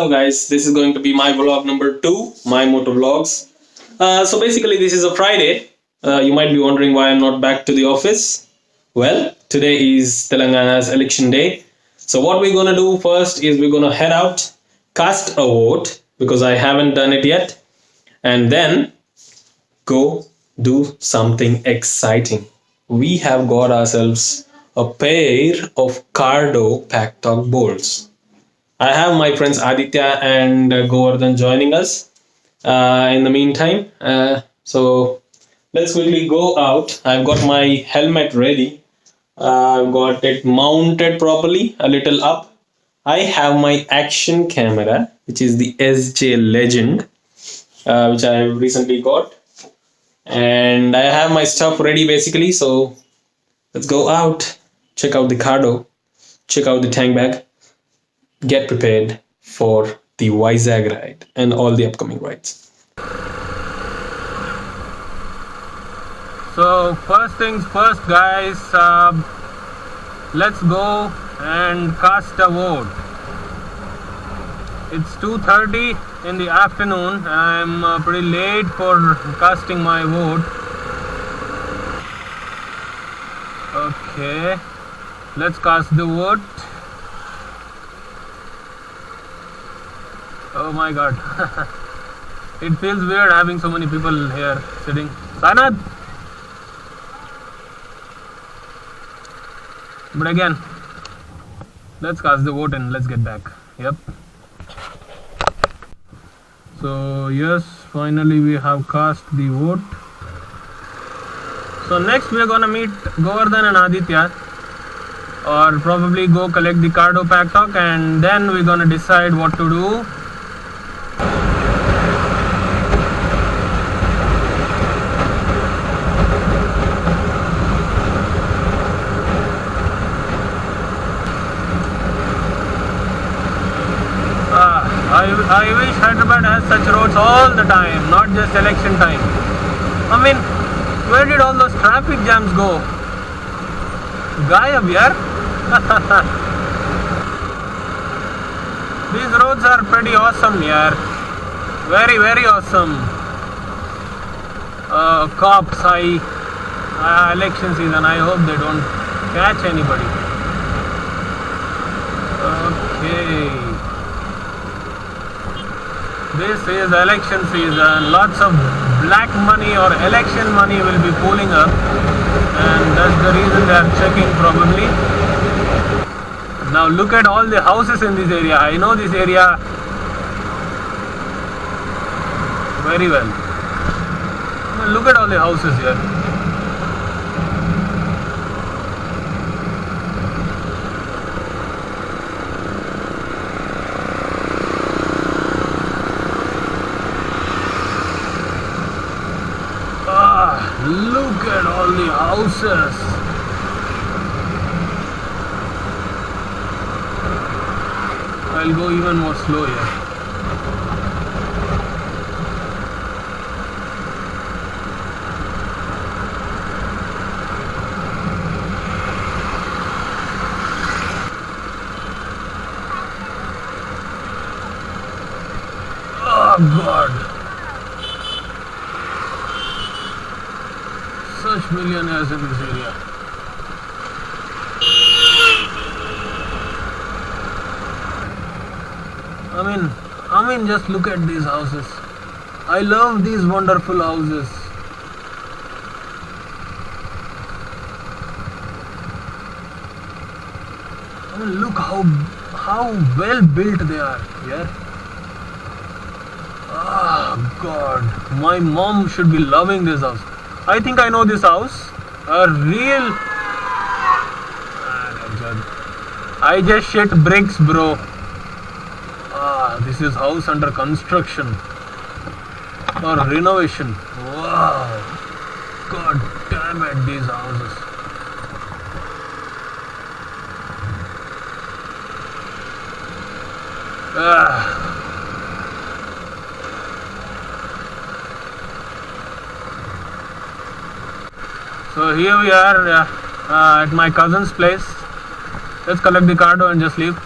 Hello guys, this is going to be my vlog number 2, my MotoVlogs. So basically this is a Friday. You might be wondering why I'm not back to the office. Well, today is Telangana's election day. So what we're gonna do first is we're gonna head out, cast a vote because I haven't done it yet, and then go do something exciting. We have got ourselves a pair of CARDO packtalk bolts. I have my friends Aditya and Govardhan joining us in the meantime. So let's quickly go out. I've got my helmet ready. I've got it mounted properly, a little up. I have my action camera, which is the SJ Legend, which I recently got. And I have my stuff ready basically. So let's go out, check out the cardo, check out the tank bag, get prepared for the Vizag ride and all the upcoming rides. So first things first, guys, let's go and cast a vote. It's 2:30 in the afternoon. I'm pretty late for casting my vote. Okay, let's cast the vote. Oh my god. It feels weird having so many people here sitting. Sanad! But again, let's cast the vote and let's get back. Yep. So yes, finally we have cast the vote. So next we are gonna meet Govardhan and Aditya, or probably go collect the cardo packtalk, and then we're gonna decide what to do. I wish Hyderabad has such roads all the time, not just election time. I mean, where did all those traffic jams go? Gayab yaar. These roads are pretty awesome yaar. Very, very awesome. Cops, election season, I hope they don't catch anybody. Okay. This is election season. Lots of black money or election money will be pooling up, and that's the reason they are checking probably. Now look at all the houses in this area. I know this area very well. Look at all the houses here. Look at all the houses. I'll go even more slow here. Oh God. Such millionaires in this area. I mean, just look at these houses. I love these wonderful houses. I mean, look how well built they are. Yeah. Oh God, my mom should be loving this house. I think I know this house. A real... I just shit bricks, bro. This is house under construction or renovation. Wow. God damn it, these houses. So here we are at my cousin's place. Let's collect the cardo and just leave.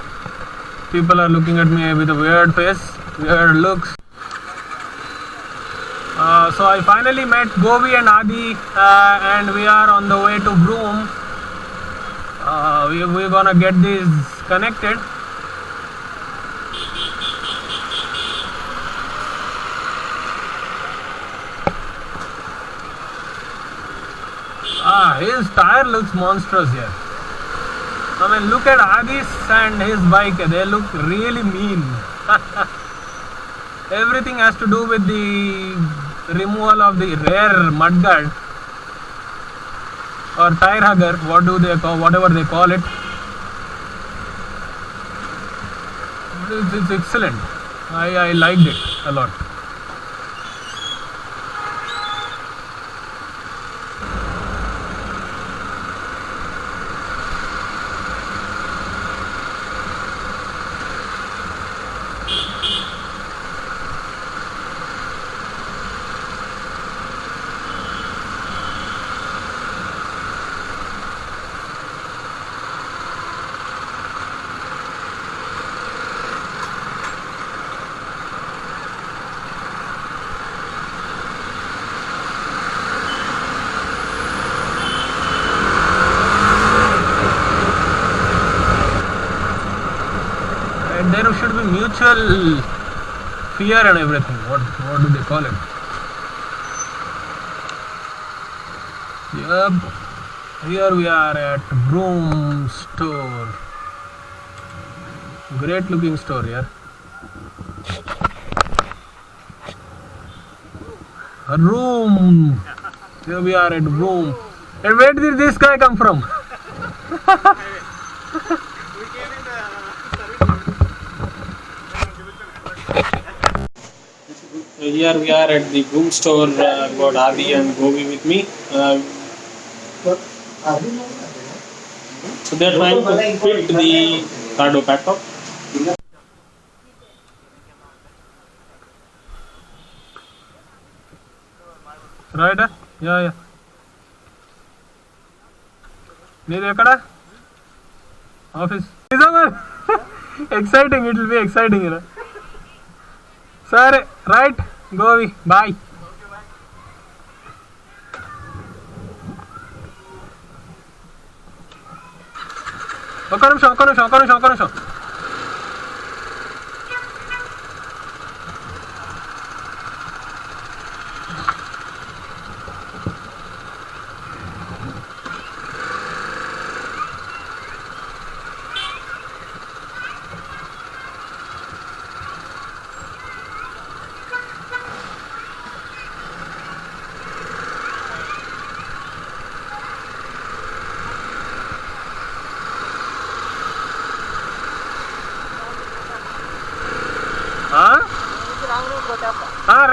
People are looking at me with a weird face, weird looks. So I finally met Govi and Adi, and we are on the way to Broome. We're gonna get these connected. His tire looks monstrous here. I mean, look at Adi's and his bike, they look really mean. Everything has to do with the removal of the rear mudguard or tire hugger, whatever they call it. It's excellent. I liked it a lot. There should be mutual fear and everything. What do they call it? Yep. Here we are at Broome store. Great looking store here. Broome. Here we are at Broome. And where did this guy come from? Here we are at the Broome store. Got Adi and Govi with me. So they're trying to fit the CARDO packtalk. Right? Yeah. Need ekada? Office. Exciting, it will be exciting, you know. Sir, right? Govi, bye. ఒక్క నిమిషం.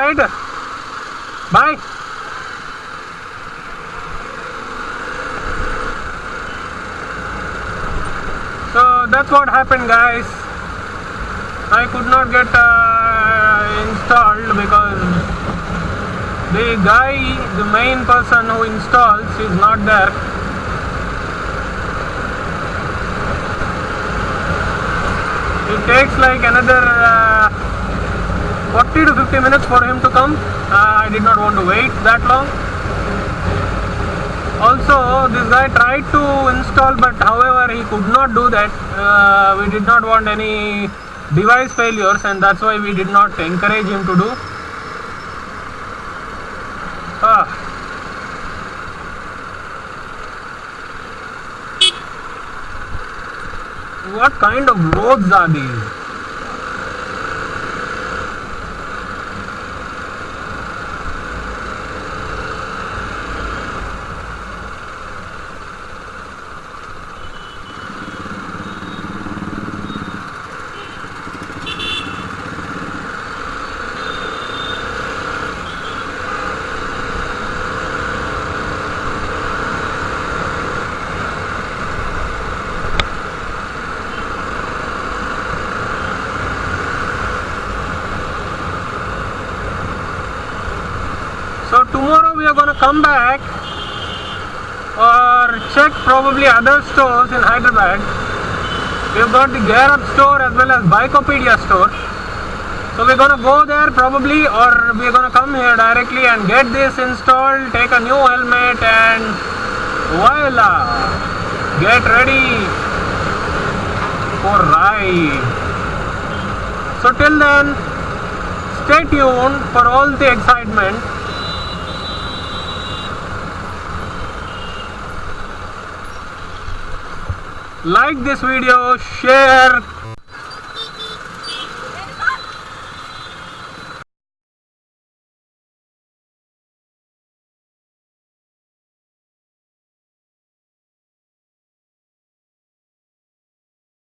Right. Bye. So that's what happened, guys. I could not get installed because the guy, the main person who installs, is not there. It takes like another 40 to 50 minutes for him to come. I did not want to wait that long. Also, this guy tried to install, but however he could not do that. We did not want any device failures, and that's why we did not encourage him to do. What kind of roads are these? So tomorrow we are going to come back or check probably other stores in Hyderabad We've got the Gear Up store as well as Bikeopedia store. So we're gonna go there probably, or we're gonna come here directly and get this installed, take a new helmet, and voila! Get ready for ride. So till then, stay tuned for all the excitement. Like this video, share,